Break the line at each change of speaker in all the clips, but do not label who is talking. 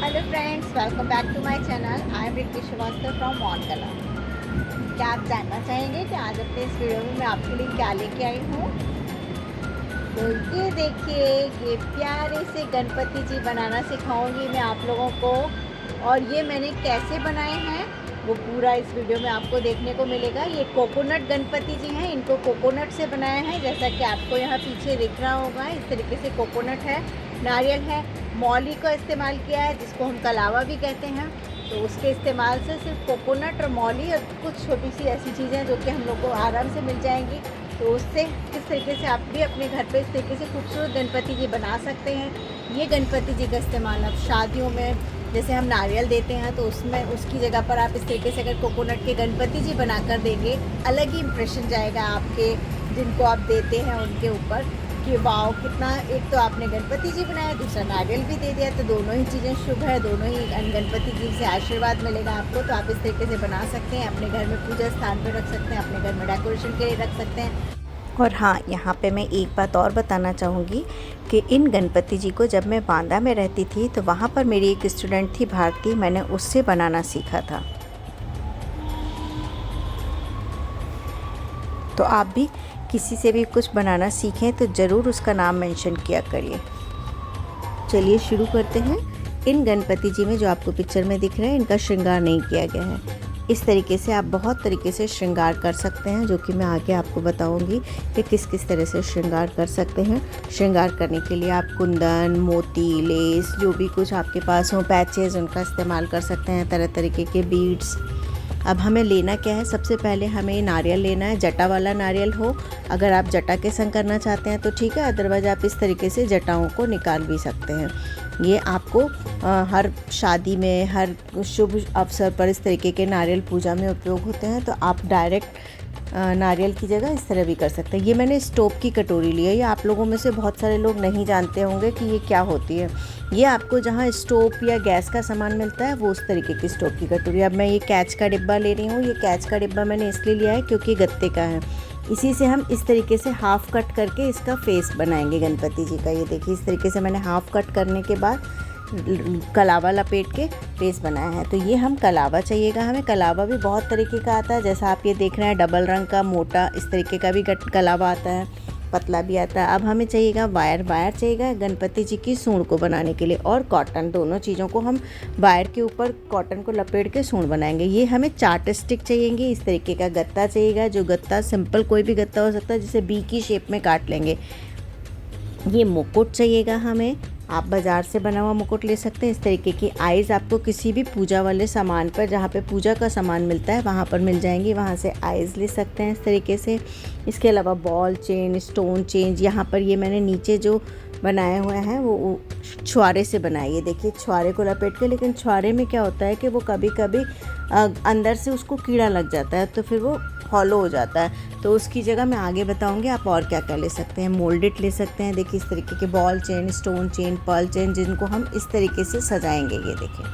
Hello friends, welcome back to my channel. I am Riddhi Srivastava from मॉन कला। क्या आप जानना चाहेंगे कि आज अपने इस वीडियो में मैं आपके लिए क्या लेके आई हूँ? तो ये देखिए, ये प्यारे से गणपति जी बनाना सिखाऊंगी मैं आप लोगों को। और ये मैंने कैसे बनाए हैं वो पूरा इस वीडियो में आपको देखने को मिलेगा। ये कोकोनट गणपति जी हैं, इनको कोकोनट से बनाया है, जैसा कि आपको यहाँ पीछे दिख रहा होगा। इस तरीके से कोकोनट है, नारियल है, मौली का इस्तेमाल किया है जिसको हम कलावा भी कहते हैं। तो उसके इस्तेमाल से सिर्फ कोकोनट और मौली और कुछ छोटी सी ऐसी चीज़ें जो कि हम लोग को आराम से मिल जाएंगी। तो उससे किस तरीके से आप भी अपने घर पे इस तरीके से खूबसूरत गणपति जी बना सकते हैं। ये गणपति जी का इस्तेमाल अब शादियों में जैसे हम नारियल देते हैं तो उसमें उसकी जगह पर आप इस तरीके से अगर कोकोनट के गणपति जी बना कर देंगे, अलग ही इम्प्रेशन जाएगा आपके जिनको आप देते हैं उनके ऊपर कि वाओ कितना। एक तो आपने गणपति जी बनाया, दूसरा नारियल भी दे दिया, तो दोनों ही चीज़ें शुभ है, दोनों ही गणपति जी से आशीर्वाद मिलेगा आपको। तो आप इस तरीके से बना सकते हैं, अपने घर में पूजा स्थान पर रख सकते हैं, अपने घर में डेकोरेशन के लिए रख सकते हैं।
और हाँ, यहाँ पे मैं एक बात और बताना चाहूँगी कि इन गणपति जी को जब मैं बांदा में रहती थी तो वहाँ पर मेरी एक स्टूडेंट थी भारती, मैंने उससे बनाना सीखा था। तो आप भी किसी से भी कुछ बनाना सीखें तो ज़रूर उसका नाम मेंशन किया करिए। चलिए शुरू करते हैं। इन गणपति जी में जो आपको पिक्चर में दिख रहे हैं, इनका श्रृंगार नहीं किया गया है। इस तरीके से आप बहुत तरीके से श्रृंगार कर सकते हैं, जो कि मैं आगे आपको बताऊंगी कि किस किस तरह से श्रृंगार कर सकते हैं। श्रृंगार करने के लिए आप कुंदन, मोती, लेस, जो भी कुछ आपके पास हो, पैचेस, उनका इस्तेमाल कर सकते हैं, तरह तरीके के बीड्स। अब हमें लेना क्या है, सबसे पहले हमें नारियल लेना है, जटा वाला नारियल हो। अगर आप जटा के संग करना चाहते हैं तो ठीक है, अदरवाइज आप इस तरीके से जटाओं को निकाल भी सकते हैं। ये आपको हर शादी में, हर शुभ अवसर पर इस तरीके के नारियल पूजा में उपयोग होते हैं। तो आप डायरेक्ट नारियल की जगह इस तरह भी कर सकते हैं। ये मैंने स्टोव की कटोरी ली है। ये आप लोगों में से बहुत सारे लोग नहीं जानते होंगे कि ये क्या होती है। ये आपको जहाँ स्टोव या गैस का सामान मिलता है वो उस तरीके की स्टोव की कटोरी। अब मैं ये कैच का डिब्बा ले रही हूँ। ये कैच का डिब्बा मैंने इसलिए लिया है क्योंकि गत्ते का है। इसी से हम इस तरीके से हाफ़ कट करके इसका फेस बनाएंगे गणपति जी का। ये देखिए, इस तरीके से मैंने हाफ़ कट करने के बाद कलावा लपेट के फेस बनाया है। तो ये हम कलावा चाहिएगा। हमें कलावा भी बहुत तरीके का आता है, जैसा आप ये देख रहे हैं, डबल रंग का मोटा इस तरीके का भी कलावा आता है, पतला भी आता है। अब हमें चाहिएगा वायर चाहिएगा गणपति जी की सूंड को बनाने के लिए, और कॉटन। दोनों चीज़ों को हम वायर के ऊपर कॉटन को लपेट के सूंड बनाएंगे। ये हमें चार्ट स्टिक चाहिएंगे, इस तरीके का गत्ता चाहिएगा, जो गत्ता सिंपल कोई भी गत्ता हो सकता है, जिसे बी की शेप में काट लेंगे। ये मुकुट चाहिएगा हमें, आप बाज़ार से बना हुआ मुकुट ले सकते हैं। इस तरीके की आइज़ आपको किसी भी पूजा वाले सामान पर, जहाँ पे पूजा का सामान मिलता है वहाँ पर मिल जाएंगी, वहाँ से आइज़ ले सकते हैं इस तरीके से। इसके अलावा बॉल चेन, स्टोन चेन, यहाँ पर ये मैंने नीचे जो बनाए हुए हैं वो छुआरे से बनाए। ये देखिए, छुआरे को लपेट के, लेकिन छुआरे में क्या होता है कि वो कभी कभी अंदर से उसको कीड़ा लग जाता है, तो फिर वो हॉलो हो जाता है। तो उसकी जगह मैं आगे बताऊंगी आप और क्या क्या ले सकते हैं। मोल्डेड ले सकते हैं। देखिए, इस तरीके के ball chain, stone chain, pearl chain, जिनको हम इस तरीके से सजाएंगे। ये देखिए,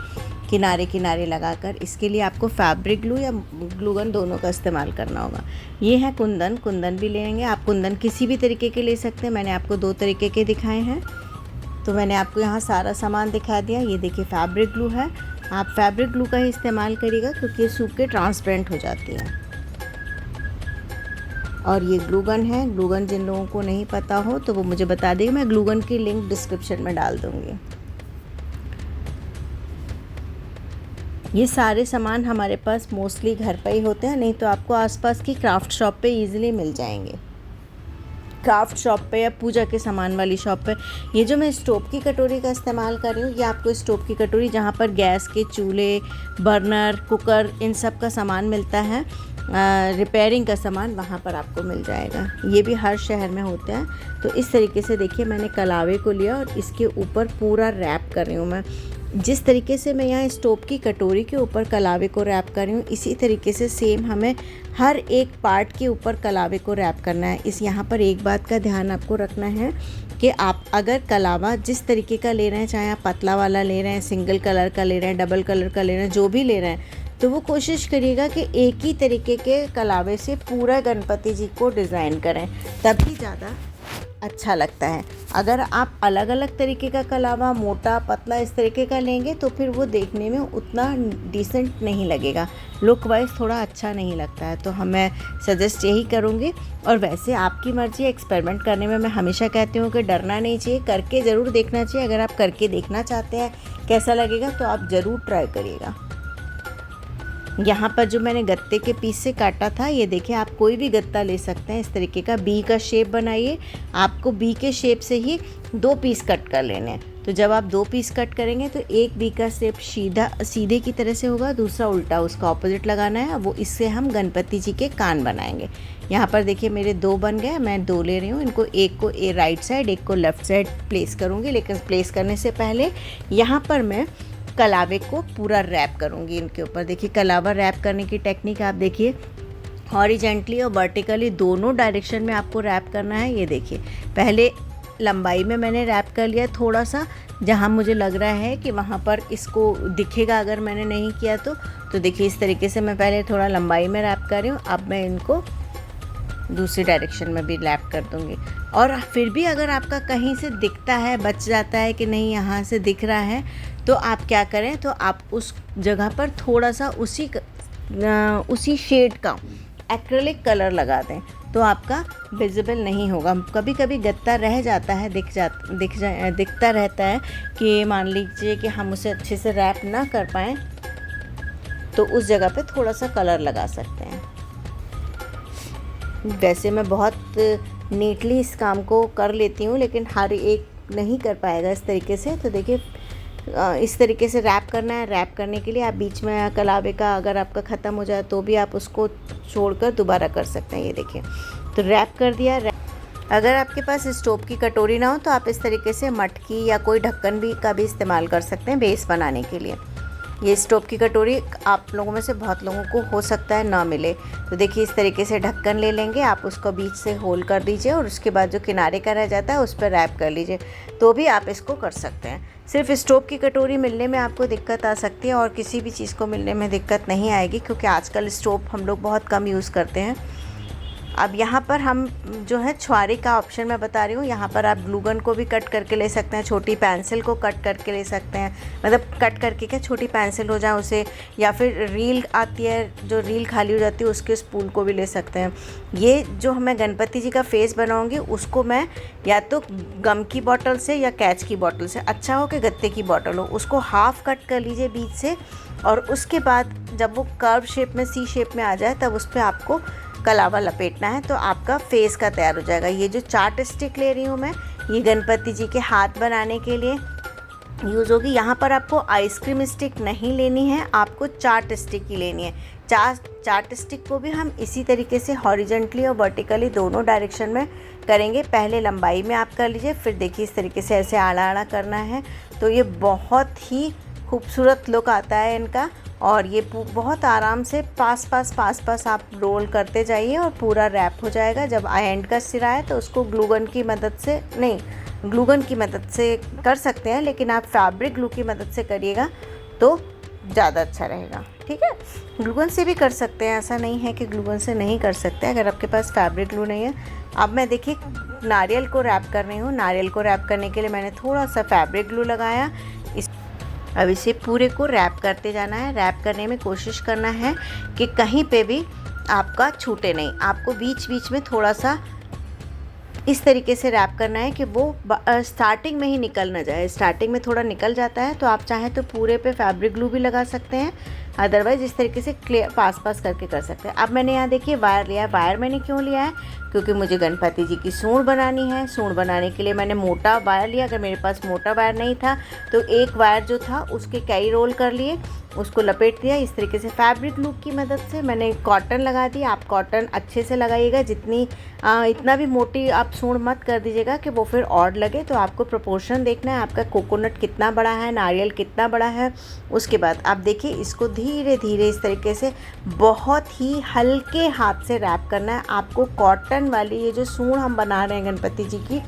किनारे किनारे लगाकर। इसके लिए आपको फैब्रिक ग्लू या ग्लू गन दोनों का इस्तेमाल करना होगा। ये है कुंदन। कुंदन भी लेंगे आप। कुंदन किसी भी तरीके के ले सकते हैं, मैंने आपको 2 तरीके के दिखाए हैं। तो मैंने आपको यहाँ सारा सामान दिखा दिया। ये देखिए, फैब्रिक ग्लू है। आप फैब्रिक ग्लू का ही इस्तेमाल करिएगा क्योंकि ये सूख के ट्रांसपेरेंट हो जाती है। और ये ग्लूगन है। ग्लूगन जिन लोगों को नहीं पता हो तो वो मुझे बता देगा, मैं ग्लूगन की लिंक डिस्क्रिप्शन में डाल दूँगी। ये सारे सामान हमारे पास मोस्टली घर पर ही होते हैं, नहीं तो आपको आसपास की क्राफ्ट शॉप पे इजीली मिल जाएंगे। क्राफ्ट शॉप पे या पूजा के सामान वाली शॉप पे। ये जो मैं स्टोव की कटोरी का इस्तेमाल कर रही हूँ, ये आपको स्टोव की कटोरी जहाँ पर गैस के चूल्हे, बर्नर, कुकर, इन सब का सामान मिलता है, रिपेयरिंग का सामान, वहाँ पर आपको मिल जाएगा। ये भी हर शहर में होते हैं। तो इस तरीके से देखिए, मैंने कलावे को लिया और इसके ऊपर पूरा रैप कर रही हूँ मैं। जिस तरीके से मैं यहाँ स्टोव की कटोरी के ऊपर कलावे को रैप कर रही हूँ, इसी तरीके से सेम हमें हर एक पार्ट के ऊपर कलावे को रैप करना है। इस यहाँ पर एक बात का ध्यान आपको रखना है कि आप अगर कलावा जिस तरीके का ले रहे हैं, चाहे आप पतला वाला ले रहे हैं, सिंगल कलर का ले रहे हैं, डबल कलर का ले रहे हैं, जो भी ले रहे हैं, तो वो कोशिश करिएगा कि एक ही तरीके के कलावे से पूरा गणपति जी को डिज़ाइन करें, तभी ज़्यादा अच्छा लगता है। अगर आप अलग अलग तरीके का कलावा, मोटा पतला इस तरीके का लेंगे तो फिर वो देखने में उतना डिसेंट नहीं लगेगा, लुक वाइज थोड़ा अच्छा नहीं लगता है। तो मैं सजेस्ट यही करूँगी। और वैसे आपकी मर्ज़ी, एक्सपेरिमेंट करने में मैं हमेशा कहती हूँ कि डरना नहीं चाहिए, करके ज़रूर देखना चाहिए। अगर आप करके देखना चाहते हैं कैसा लगेगा तो आप ज़रूर ट्राई करिएगा। यहाँ पर जो मैंने गत्ते के पीस से काटा था, ये देखिए, आप कोई भी गत्ता ले सकते हैं। इस तरीके का बी का शेप बनाइए। आपको बी के शेप से ही 2 पीस कट कर लेने हैं। तो जब आप 2 पीस कट करेंगे तो एक बी का शेप सीधे की तरह से होगा, दूसरा उल्टा, उसका ऑपोजिट लगाना है। वो इससे हम गणपति जी के कान बनाएंगे। यहाँ पर देखिए मेरे 2 बन गए। मैं 2 ले रही हूँ। इनको एक को राइट साइड, एक को लेफ़्ट साइड प्लेस करूँगी। लेकिन प्लेस करने से पहले यहाँ पर मैं कलावे को पूरा रैप करूँगी इनके ऊपर। देखिए कलावा रैप करने की टेक्निक आप देखिए, हॉरिजेंटली और वर्टिकली दोनों डायरेक्शन में आपको रैप करना है। ये देखिए, पहले लंबाई में मैंने रैप कर लिया थोड़ा सा, जहाँ मुझे लग रहा है कि वहाँ पर इसको दिखेगा अगर मैंने नहीं किया तो देखिए इस तरीके से मैं पहले थोड़ा लंबाई में रैप कर रही हूँ। अब मैं इनको दूसरी डायरेक्शन में भी रैप कर दूँगी। और फिर भी अगर आपका कहीं से दिखता है, बच जाता है कि नहीं यहाँ से दिख रहा है, तो आप क्या करें, तो आप उस जगह पर थोड़ा सा उसी शेड का एक्रेलिक कलर लगा दें, तो आपका विजिबल नहीं होगा। कभी कभी गत्ता रह जाता है, दिखता रहता है कि मान लीजिए कि हम उसे अच्छे से रैप ना कर पाएँ, तो उस जगह पे थोड़ा सा कलर लगा सकते हैं। वैसे मैं बहुत नीटली इस काम को कर लेती हूँ, लेकिन हर एक नहीं कर पाएगा इस तरीके से। तो देखिए इस तरीके से रैप करना है। रैप करने के लिए आप बीच में कलावे का अगर आपका ख़त्म हो जाए तो भी आप उसको छोड़कर दोबारा कर सकते हैं। ये देखिए, तो रैप कर दिया। अगर आपके पास स्टोव की कटोरी ना हो तो आप इस तरीके से मटकी या कोई ढक्कन का भी इस्तेमाल कर सकते हैं बेस बनाने के लिए। ये स्टोव की कटोरी आप लोगों में से बहुत लोगों को हो सकता है ना मिले, तो देखिए इस तरीके से ढक्कन ले लेंगे, आप उसको बीच से होल कर दीजिए और उसके बाद जो किनारे का रह जाता है उस पर रैप कर लीजिए, तो भी आप इसको कर सकते हैं। सिर्फ स्टोव की कटोरी मिलने में आपको दिक्कत आ सकती है और किसी भी चीज़ को मिलने में दिक्कत नहीं आएगी, क्योंकि आजकल स्टोव हम लोग बहुत कम यूज़ करते हैं। अब यहाँ पर हम जो है छुआरे का ऑप्शन मैं बता रही हूँ। यहाँ पर आप ग्लू गन को भी कट करके ले सकते हैं, छोटी पेंसिल को कट करके ले सकते हैं, मतलब कट करके क्या छोटी पेंसिल हो जाए उसे, या फिर रील आती है जो रील खाली हो जाती है उसके स्पूल को भी ले सकते हैं। ये जो मैं गणपति जी का फेस बनाऊँगी उसको मैं या तो गम की बॉटल से या कैच की बॉटल से, अच्छा हो कि गत्ते की बॉटल हो, उसको हाफ़ कट कर लीजिए बीच से, और उसके बाद जब वो कर्व शेप में, सी शेप में आ जाए, तब उस पर आपको कलावा लपेटना है, तो आपका फेस का तैयार हो जाएगा। ये जो चाट स्टिक ले रही हूँ मैं, ये गणपति जी के हाथ बनाने के लिए यूज़ होगी। यहाँ पर आपको आइसक्रीम स्टिक नहीं लेनी है, आपको चाट स्टिक ही लेनी है। चाट स्टिक को भी हम इसी तरीके से हॉरिजेंटली और वर्टिकली दोनों डायरेक्शन में करेंगे। पहले लंबाई में आप कर लीजिए, फिर देखिए इस तरीके से ऐसे आड़ा आड़ा करना है, तो ये बहुत ही खूबसूरत लुक आता है इनका। और ये बहुत आराम से पास पास आप रोल करते जाइए और पूरा रैप हो जाएगा। जब एंड का सिरा है तो उसको ग्लूगन की मदद से, नहीं ग्लूगन की मदद से कर सकते हैं, लेकिन आप फैब्रिक ग्लू की मदद से करिएगा तो ज़्यादा अच्छा रहेगा। ठीक है, ग्लूगन से भी कर सकते हैं, ऐसा नहीं है कि ग्लूगन से नहीं कर सकते अगर आपके पास फैब्रिक ग्लू नहीं है। अब मैं देखिए नारियल को रैप कर रही हूँ। नारियल को रैप करने के लिए मैंने थोड़ा सा फैब्रिक ग्लू लगाया। अब इसे पूरे को रैप करते जाना है। रैप करने में कोशिश करना है कि कहीं पे भी आपका छूटे नहीं, आपको बीच बीच में थोड़ा सा इस तरीके से रैप करना है कि वो स्टार्टिंग में ही निकल ना जाए। स्टार्टिंग में थोड़ा निकल जाता है तो आप चाहें तो पूरे पे फैब्रिक ग्लू भी लगा सकते हैं, अदरवाइज़ इस तरीके से क्लियर पास करके कर सकते हैं। अब मैंने यहाँ देखिए वायर लिया है। वायर मैंने क्यों लिया है, क्योंकि मुझे गणपति जी की सूंड बनानी है। सूंड बनाने के लिए मैंने मोटा वायर लिया। अगर मेरे पास मोटा वायर नहीं था तो एक वायर जो था उसके कई रोल कर लिए, उसको लपेट दिया इस तरीके से। फैब्रिक ग्लू की मदद से मैंने कॉटन लगा दी। आप कॉटन अच्छे से लगाइएगा, इतना भी मोटी आप सूंड मत कर दीजिएगा कि वो फिर ऑड लगे। तो आपको प्रोपोर्शन देखना है, आपका कोकोनट कितना बड़ा है, नारियल कितना बड़ा है। उसके बाद आप देखिए इसको धीरे धीरे इस तरीके से बहुत ही हल्के हाथ से रैप करना है। आपको कॉटन वाली ये जो सूंड हम बना रहे हैं गणपति जी की,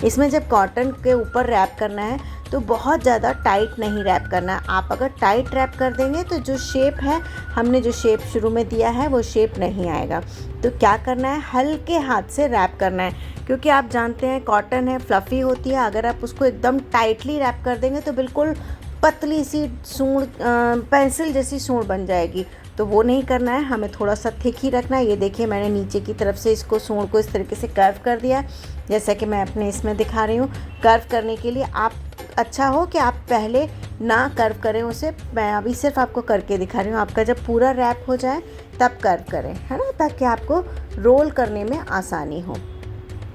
इसमें जब कॉटन के ऊपर रैप करना है तो बहुत ज़्यादा टाइट नहीं रैप करना है। आप अगर टाइट रैप कर देंगे तो जो शेप है, हमने जो शेप शुरू में दिया है वो शेप नहीं आएगा। तो क्या करना है, हल्के हाथ से रैप करना है, क्योंकि आप जानते हैं कॉटन है, फ्लफ़ी होती है। अगर आप उसको एकदम टाइटली रैप कर देंगे तो बिल्कुल पतली सी सूंड, पेंसिल जैसी सूंड बन जाएगी। तो वो नहीं करना है, हमें थोड़ा सा थिक ही रखना है। ये देखिए मैंने नीचे की तरफ से इसको सूंड को इस तरीके से कर्व कर दिया, जैसा कि मैं अपने इसमें दिखा रही हूँ। कर्व करने के लिए आप अच्छा हो कि आप पहले ना कर्व करें उसे, मैं अभी सिर्फ आपको करके दिखा रही हूँ। आपका जब पूरा रैप हो जाए तब कर्व करें, है ना, ताकि आपको रोल करने में आसानी हो।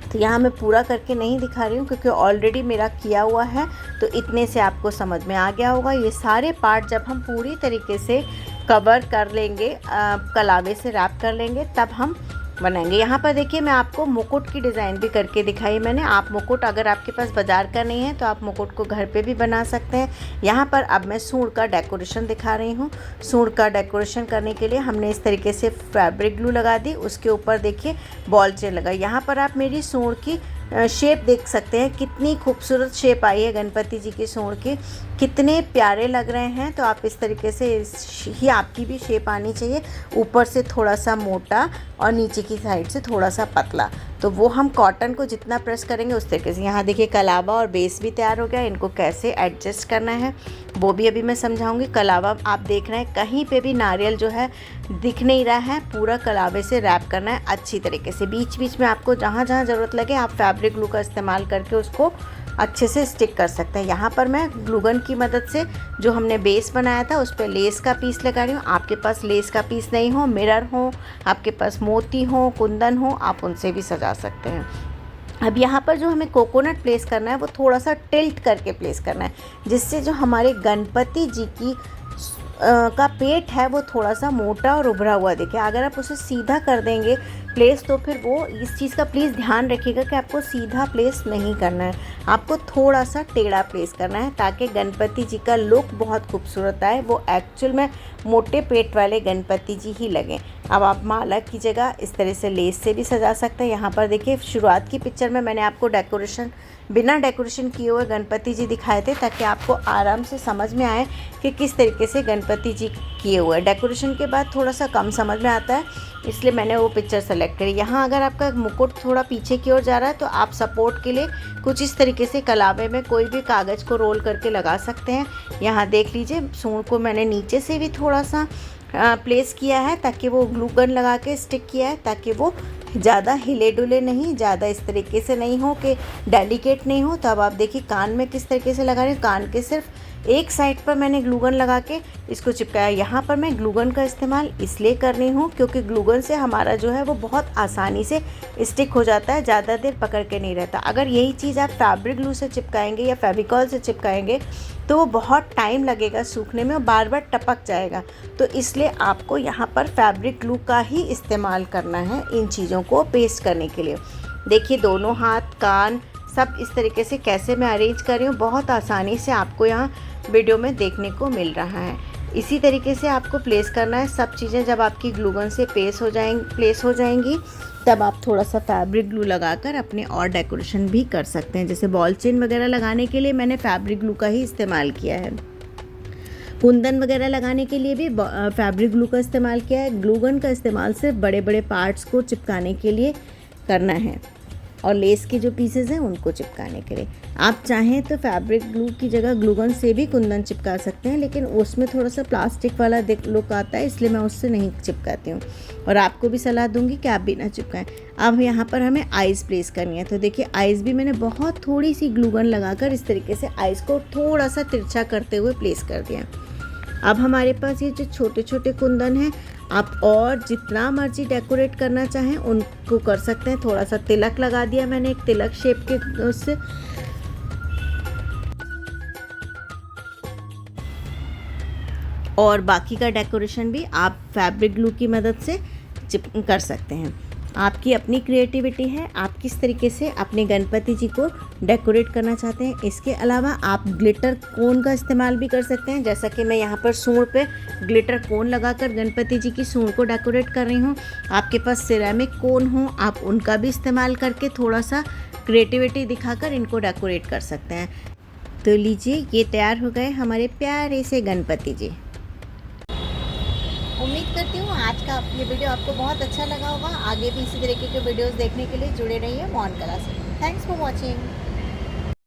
तो यहाँ मैं पूरा करके नहीं दिखा रही हूँ क्योंकि ऑलरेडी मेरा किया हुआ है, तो इतने से आपको समझ में आ गया होगा। ये सारे पार्ट जब हम पूरी तरीके से कवर कर लेंगे, कलावे से रैप कर लेंगे, तब हम बनाएंगे। यहाँ पर देखिए मैं आपको मुकुट की डिज़ाइन भी करके दिखाई मैंने। आप मुकुट अगर आपके पास बाज़ार का नहीं है तो आप मुकुट को घर पे भी बना सकते हैं। यहाँ पर अब मैं सूंड का डेकोरेशन दिखा रही हूँ। सूंड का डेकोरेशन करने के लिए हमने इस तरीके से फैब्रिक ग्लू लगा दी, उसके ऊपर देखिए बॉल चेन लगा। यहाँ पर आप मेरी सूंड की शेप देख सकते हैं, कितनी खूबसूरत शेप आई है गणपति जी की सूंड की, कितने प्यारे लग रहे हैं। तो आप इस तरीके से ही आपकी भी शेप आनी चाहिए, ऊपर से थोड़ा सा मोटा और नीचे की साइड से थोड़ा सा पतला। तो वो हम कॉटन को जितना प्रेस करेंगे उस तरीके से। यहाँ देखिए कलावा और बेस भी तैयार हो गया, इनको कैसे एडजस्ट करना है वो भी अभी मैं समझाऊंगी। कलावा आप देख रहे हैं कहीं पे भी नारियल जो है दिख नहीं रहा है, पूरा कलावे से रैप करना है अच्छी तरीके से। बीच बीच में आपको जहाँ जहाँ ज़रूरत लगे आप फैब्रिक ग्लू का इस्तेमाल करके उसको अच्छे से स्टिक कर सकते हैं। यहाँ पर मैं ग्लू गन की मदद से जो हमने बेस बनाया था उस पर लेस का पीस लगा रही हूँ। आपके पास लेस का पीस नहीं हो, मिरर हो, आपके पास मोती हो, कुंदन हो, आप उनसे भी सजा सकते हैं। अब यहाँ पर जो हमें कोकोनट प्लेस करना है वो थोड़ा सा टिल्ट करके प्लेस करना है, जिससे जो हमारे गणपति जी की का पेट है वो थोड़ा सा मोटा और उभरा हुआ दिखे। अगर आप उसे सीधा कर देंगे प्लेस तो फिर वो, इस चीज़ का प्लीज़ ध्यान रखिएगा कि आपको सीधा प्लेस नहीं करना है, आपको थोड़ा सा टेढ़ा प्लेस करना है, ताकि गणपति जी का लुक बहुत खूबसूरत आए, वो एक्चुअल में मोटे पेट वाले गणपति जी ही लगें। अब आप माला की जगह इस तरह से लेस से भी सजा सकते हैं। यहाँ पर देखिए शुरुआत की पिक्चर में मैंने आपको डेकोरेशन, बिना डेकोरेशन किए हुए गणपति जी दिखाए थे, ताकि आपको आराम से समझ में आए कि किस तरीके से गणपति जी किए हुए। डेकोरेशन के बाद थोड़ा सा कम समझ में आता है, इसलिए मैंने वो पिक्चर सेलेक्ट करी। यहाँ अगर आपका मुकुट थोड़ा पीछे की ओर जा रहा है तो आप सपोर्ट के लिए कुछ इस तरीके से कलावे में कोई भी कागज़ को रोल करके लगा सकते हैं। यहाँ देख लीजिए सूंड को मैंने नीचे से भी थोड़ा सा प्लेस किया है, ताकि वो ग्लू गन लगा के स्टिक किया है, ताकि वो ज़्यादा हिले डुले नहीं, ज़्यादा इस तरीके से नहीं हो कि डेलिकेट नहीं हो। तो अब आप देखिए कान में किस तरीके से लगा रही हूँ, कान के सिर्फ एक साइड पर मैंने ग्लूगन लगा के इसको चिपकाया। यहाँ पर मैं ग्लूगन का इस्तेमाल इसलिए कर रही हूँ क्योंकि ग्लूगन से हमारा जो है वो बहुत आसानी से स्टिक हो जाता है, ज़्यादा देर पकड़ के नहीं रहता। अगर यही चीज़ आप फैब्रिक ग्लू से चिपकाएंगे या फेविकॉल से चिपकाएंगे तो वो बहुत टाइम लगेगा सूखने में और बार बार टपक जाएगा। तो इसलिए आपको यहाँ पर फैब्रिक ग्लू का ही इस्तेमाल करना है इन चीज़ों को पेस्ट करने के लिए। देखिए दोनों हाथ, कान सब इस तरीके से कैसे मैं अरेंज कर रही हूँ, बहुत आसानी से आपको यहाँ वीडियो में देखने को मिल रहा है। इसी तरीके से आपको प्लेस करना है सब चीज़ें। जब आपकी ग्लू गन से प्लेस हो जाएंगी तब आप थोड़ा सा फैब्रिक ग्लू लगाकर अपने और डेकोरेशन भी कर सकते हैं। जैसे बॉल चेन वगैरह लगाने के लिए मैंने फैब्रिक ग्लू का ही इस्तेमाल किया है। कुंदन वगैरह लगाने के लिए भी फैब्रिक ग्लू का इस्तेमाल किया है। ग्लू गन का इस्तेमाल सिर्फ बड़े बड़े पार्ट्स को चिपकाने के लिए करना है और लेस के जो पीसेस हैं उनको चिपकाने के लिए। आप चाहें तो फैब्रिक ग्लू की जगह ग्लूगन से भी कुंदन चिपका सकते हैं, लेकिन उसमें थोड़ा सा प्लास्टिक वाला लुक आता है, इसलिए मैं उससे नहीं चिपकाती हूँ और आपको भी सलाह दूंगी कि आप भी ना चिपकाएं। अब यहाँ पर हमें आइज़ प्लेस करनी है, तो देखिए आइज़ भी मैंने बहुत थोड़ी सी ग्लूगन लगाकर इस तरीके से आइज़ को थोड़ा सा तिरछा करते हुए प्लेस कर दिया। अब हमारे पास ये जो छोटे छोटे कुंदन हैं, आप और जितना मर्जी डेकोरेट करना चाहें उनको कर सकते हैं। थोड़ा सा तिलक लगा दिया मैंने, एक तिलक शेप के उससे। और बाकी का डेकोरेशन भी आप फैब्रिक ग्लू की मदद से कर सकते हैं। आपकी अपनी क्रिएटिविटी है, आप किस तरीके से अपने गणपति जी को डेकोरेट करना चाहते हैं। इसके अलावा आप ग्लिटर कोन का इस्तेमाल भी कर सकते हैं, जैसा कि मैं यहाँ पर सूंड पे ग्लिटर कोन लगाकर गणपति जी की सूंड को डेकोरेट कर रही हूँ। आपके पास सिरेमिक कोन हो, आप उनका भी इस्तेमाल करके थोड़ा सा क्रिएटिविटी दिखाकर इनको डेकोरेट कर सकते हैं। तो लीजिए ये तैयार हो गए हमारे प्यारे से गणपति जी।
उम्मीद करती हूँ आज का ये वीडियो आपको बहुत अच्छा लगा होगा। आगे भी इसी तरीके के वीडियोस देखने के लिए जुड़े रहिए मोहन कला से। Thanks for watching.